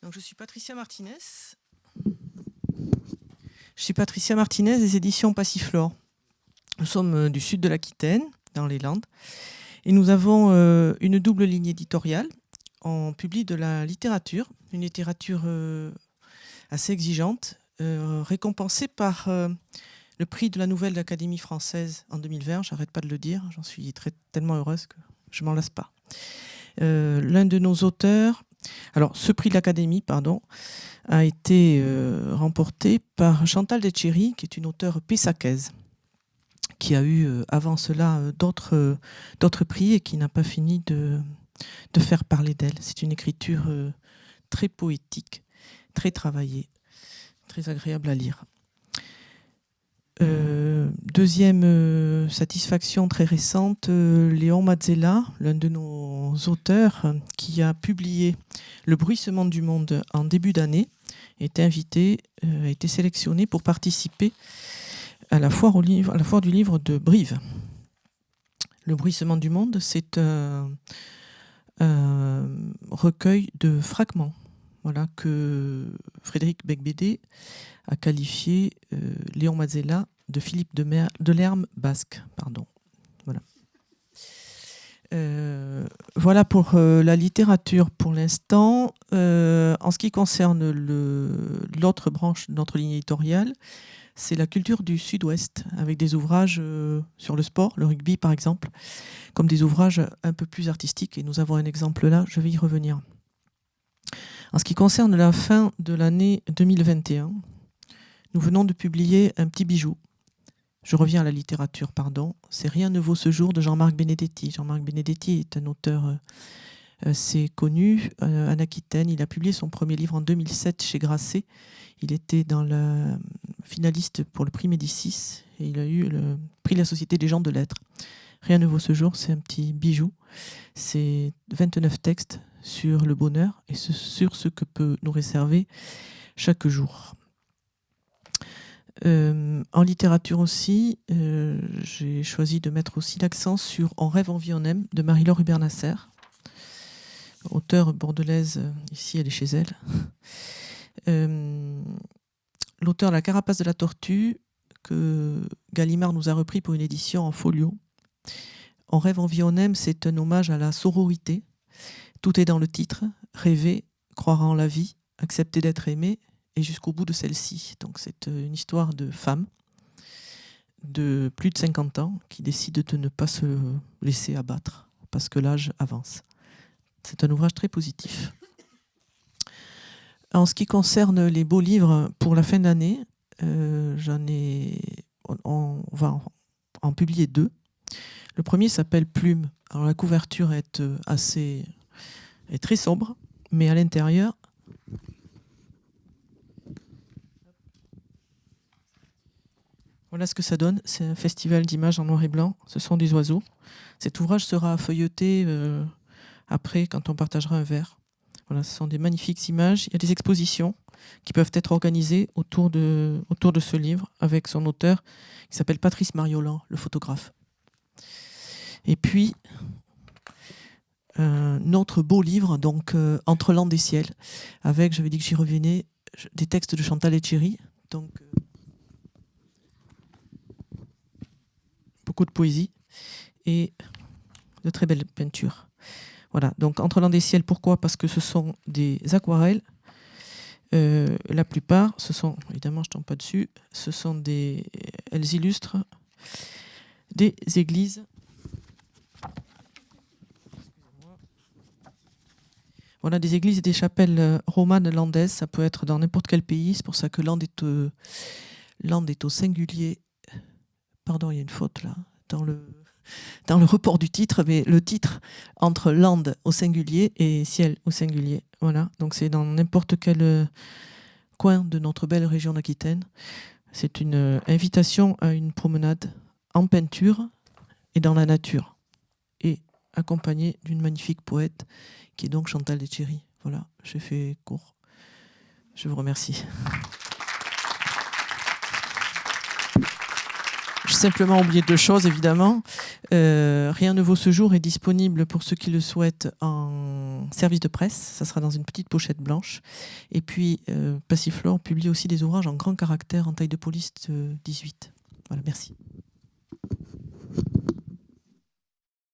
Donc, je suis Patricia Martinez. Des éditions Passiflore. Nous sommes du sud de l'Aquitaine, dans les Landes, et nous avons une double ligne éditoriale. On publie de la littérature, une littérature assez exigeante, récompensée par le prix de la Nouvelle d'Académie française en 2020. J'arrête pas de le dire, j'en suis tellement heureuse que je m'en lasse pas. L'un de nos auteurs, alors ce prix de l'Académie, pardon, a été remporté par Chantal Detchery, qui est une auteure pessacaise, qui a eu avant cela d'autres prix et qui n'a pas fini de faire parler d'elle. C'est une écriture très poétique, très travaillée, très agréable à lire. Deuxième satisfaction très récente, Léon Mazzella, l'un de nos auteurs, qui a publié Le bruissement du monde en début d'année, a été sélectionné pour participer à la foire du livre de Brive. Le bruissement du monde, c'est un recueil de fragments, voilà, que Frédéric Beigbeder a qualifié Léon Mazzella de Philippe Delerme basque. Pardon. Voilà. Voilà pour la littérature pour l'instant. En ce qui concerne l'autre branche de notre ligne éditoriale, c'est la culture du Sud-Ouest, avec des ouvrages sur le sport, le rugby par exemple, comme des ouvrages un peu plus artistiques. Et nous avons un exemple là, je vais y revenir. En ce qui concerne la fin de l'année 2021, nous venons de publier un petit bijou. Je reviens à la littérature, pardon. C'est Rien ne vaut ce jour de Jean-Marc Benedetti. Jean-Marc Benedetti est un auteur assez connu en Aquitaine. Il a publié son premier livre en 2007 chez Grasset. Il était dans la finaliste pour le prix Médicis et il a eu le prix de la Société des gens de lettres. Rien ne vaut ce jour, c'est un petit bijou. C'est 29 textes sur le bonheur et sur ce que peut nous réserver chaque jour. En littérature aussi, j'ai choisi de mettre aussi l'accent sur On rêve, on vit, on aime de Marie-Laure Hubert-Nasser, auteure bordelaise, ici elle est chez elle. L'auteur La carapace de la tortue, que Gallimard nous a repris pour une édition en folio. On rêve, on vit, on aime, c'est un hommage à la sororité. Tout est dans le titre, rêver, croire en la vie, accepter d'être aimé, et jusqu'au bout de celle-ci. Donc c'est une histoire de femme de plus de 50 ans qui décide de ne pas se laisser abattre parce que l'âge avance. C'est un ouvrage très positif. En ce qui concerne les beaux livres pour la fin d'année, on va en publier 2. Le premier s'appelle Plume. Alors la couverture est très sombre, mais à l'intérieur, voilà ce que ça donne. C'est un festival d'images en noir et blanc. Ce sont des oiseaux. Cet ouvrage sera feuilleté après, quand on partagera un verre. Voilà, ce sont des magnifiques images. Il y a des expositions qui peuvent être organisées autour de ce livre avec son auteur qui s'appelle Patrice Mariolan, le photographe. Et puis, notre beau livre, donc Entre Landes et Ciel, avec, j'avais dit que j'y revenais, des textes de Chantal Detchery. Donc, beaucoup de poésie et de très belles peintures. Voilà, donc Entre Landes et Ciel, pourquoi ? Parce que ce sont des aquarelles. La plupart, ce sont, évidemment je ne tombe pas dessus, elles illustrent des églises. Voilà, des églises et des chapelles romanes landaises. Ça peut être dans n'importe quel pays. C'est pour ça que Landes est au singulier. Pardon, il y a une faute là, dans le report du titre, mais le titre entre Landes au singulier et Ciel au singulier. Voilà, donc c'est dans n'importe quel coin de notre belle région d'Aquitaine. C'est une invitation à une promenade en peinture et dans la nature, et accompagnée d'une magnifique poète qui est donc Chantal Detchery. Voilà, j'ai fait court. Je vous remercie. simplement oublié 2 choses, évidemment. Rien ne vaut ce jour est disponible pour ceux qui le souhaitent en service de presse. Ça sera dans une petite pochette blanche. Et puis, Passiflore publie aussi des ouvrages en grand caractère, en taille de police 18. Voilà, merci.